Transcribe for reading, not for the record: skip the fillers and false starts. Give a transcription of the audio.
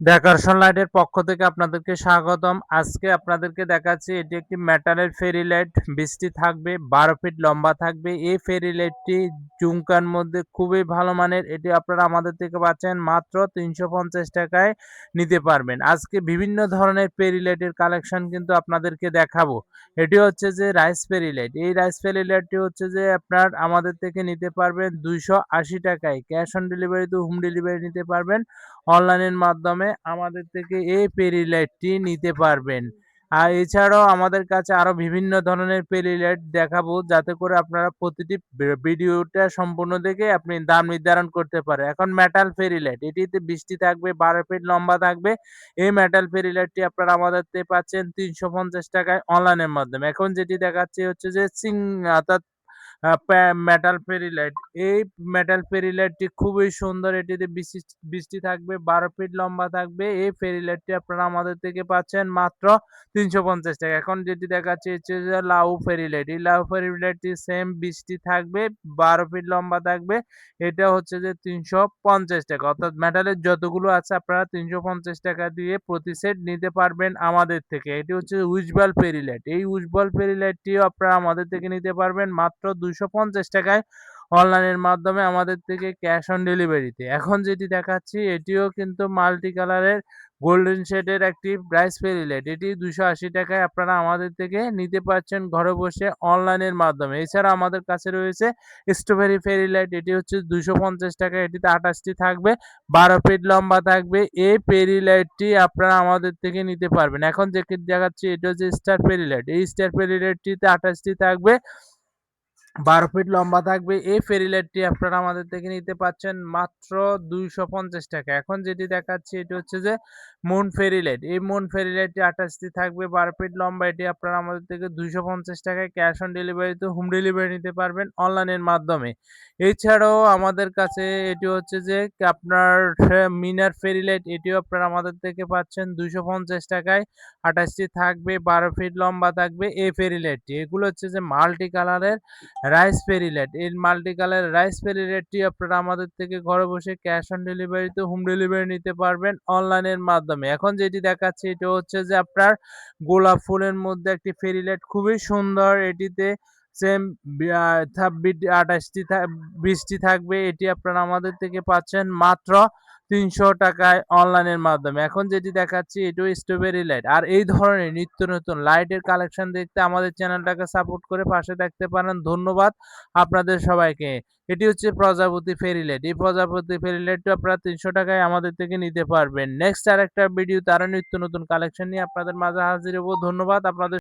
Decoration লাইটের পক্ষ থেকে আপনাদেরকে স্বাগতম। আজকে আপনাদেরকে দেখাচ্ছি এটি একটি মেটালের ফেরি লাইট। বৃষ্টি থাকবে, ১২ ফিট লম্বা থাকবে। এই ফেরি লাইটটি ঝুমকার মধ্যে খুবই ভালো মানের। এটি আপনারা আমাদের থেকে পাচ্ছেন মাত্র ৩৫০ টাকায় নিতে পারবেন। আজকে বিভিন্ন ধরনের ফেরি লাইটের কালেকশন কিন্তু আপনাদেরকে দেখাবো। এটি হচ্ছে যে রাইস ফেরি লাইট। এই রাইস ফেরি লাইটটি হচ্ছে যে আপনার আমাদের থেকে নিতে পারবেন ২৮০ টাকায়। ক্যাশ অন ডেলিভারিতে হোম ডেলিভারি নিতে পারবেন। অনলাইনের মাধ্যমে আমাদের থেকে এই পেরি লাইটটি নিতে পারবেন। আর এছাড়াও আমাদের কাছে আরো বিভিন্ন ধরনের পেরি লাইট দেখাবো, যাতে করে আপনারা প্রতিটি ভিডিওটা সম্পূর্ণ দেখে আপনি দাম নির্ধারণ করতে পারেন। এখন মেটাল ফেরি লাইট, এটিতে বৃষ্টি থাকবে, ১২ ফিট লম্বা থাকবে। এই মেটাল ফেরি লাইটটি আপনারা আমাদের থেকে পাচ্ছেন ৩৫০ টাকায় অনলাইনের মাধ্যমে। এখন যেটি দেখাচ্ছি হচ্ছে যে অর্থাৎ মেটাল ফেরি লাইট। এই মেটাল ফেরি লাইটটি খুবই সুন্দর। এটিতে বৃষ্টি থাকবে, ১২ ফিট লম্বা থাকবে। এই ফেরি লাইটটি আপনারা আমাদের থেকে পাচ্ছেন মাত্র ৩৫০ টাকা। এখন যেটি দেখাচ্ছি হচ্ছে যে লাউ ফেরি লাইট। এই লাউ ফেরি লাইটটি সেম বৃষ্টি থাকবে, ১২ ফিট লম্বা থাকবে। এটা হচ্ছে যে ৩৫০ টাকা। অর্থাৎ মেটালের যতগুলো আছে আপনারা ৩৫০ টাকা দিয়ে প্রতি সেট নিতে পারবেন আমাদের থেকে। এটি হচ্ছে উইজবাল ফেরি লাইট। এই উইজবাল ফেরি লাইটটিও আপনারা আমাদের থেকে নিতে পারবেন মাত্র ২৫০ টাকায় অনলাইনের মাধ্যমে আমাদের থেকে ক্যাশ অন ডেলিভারিতে। এখন যেটি দেখাচ্ছি এটিও কিন্তু মাল্টি কালারের গোল্ডেন শেডের একটি রাইস ফেরি লাইট। এটি ২৮০ টাকায় আপনারা আমাদের থেকে নিতে পারছেন ঘরে বসে অনলাইনের মাধ্যমে। এছাড়া আমাদের কাছে রয়েছে স্ট্রবেরি ফেরি লাইট। এটি হচ্ছে ২৫০ টাকা। এটিতে ২৮ টি থাকবে, ১২ ফিট লম্বা থাকবে। এই ফেরি লাইটটি আপনারা আমাদের থেকে নিতে পারবেন। এখন যেটি দেখাচ্ছি এটা হচ্ছে স্টার ফেরি লাইট। এই স্টার ফেরি লাইটটিতে ২৮ টি থাকবে, ১২ ফিট লম্বা থাকবে। এই ফেরি লাইটটি আপনারা আমাদের থেকে নিতে পাচ্ছেন মাত্র ২৫০ টাকা। এখন যেটি দেখাচ্ছি এটি হচ্ছে যে মুন ফেরি লাইট। এই মুন ফেরি লাইটটি ২৮ টি থাকবে, ১২ ফিট লম্বা। এটি আপনারা আমাদের থেকে ২৫০ টাকায় ক্যাশ অন ডেলিভারিতে হোম ডেলিভারি নিতে পারবেন অনলাইনের মাধ্যমে। এছাড়াও আমাদের কাছে এটি হচ্ছে যে আপনার মিনার ফেরি লাইট। এটিও আপনারা আমাদের থেকে পাচ্ছেন ২৫০ টাকায়। ২৮ টি থাকবে, ১২ ফিট লম্বা থাকবে এই ফেরি লাইটটি। এগুলো হচ্ছে যে মাল্টি কালারের রাইস ফেরি লাইট। এই মাল্টি কালার রাইস ফেরি লাইটটি আপনারা আমাদের থেকে ঘরে বসে ক্যাশ অন ডেলিভারিতে হোম ডেলিভারি নিতে পারবেন অনলাইনের মাধ্যমে। এখন যেটি দেখাচ্ছি এটা হচ্ছে যে আপনার গোলাপ ফুলের মধ্যে একটি ফেরি লাইট, খুবই সুন্দর। এটিতে সেম ২৮ টি ২০ টি থাকবে। এটি আপনারা আমাদের থেকে পাচ্ছেন মাত্র ৩০০ টাকায় অনলাইনের মাধ্যমে। এখন যেটি দেখাচ্ছি এটিও স্ট্রবেরি লাইট। আর এই ধরনের নিত্য নতুন লাইটের কালেকশন দেখতে আমাদের চ্যানেলটাকে সাপোর্ট করে পাশে থাকতে পারেন। ধন্যবাদ আপনাদের সবাইকে। এটি হচ্ছে প্রজাপতি ফেরি লাইট। এই প্রজাপতি ফেরি লাইটটা আপনারা ৩০০ টাকায় আমাদের থেকে নিতে পারবেন। নেক্সট আরেকটা ভিডিওতে আরো নিত্য নতুন কালেকশন নিয়ে আপনাদের মাঝে হাজির হবো। ধন্যবাদ আপনাদের।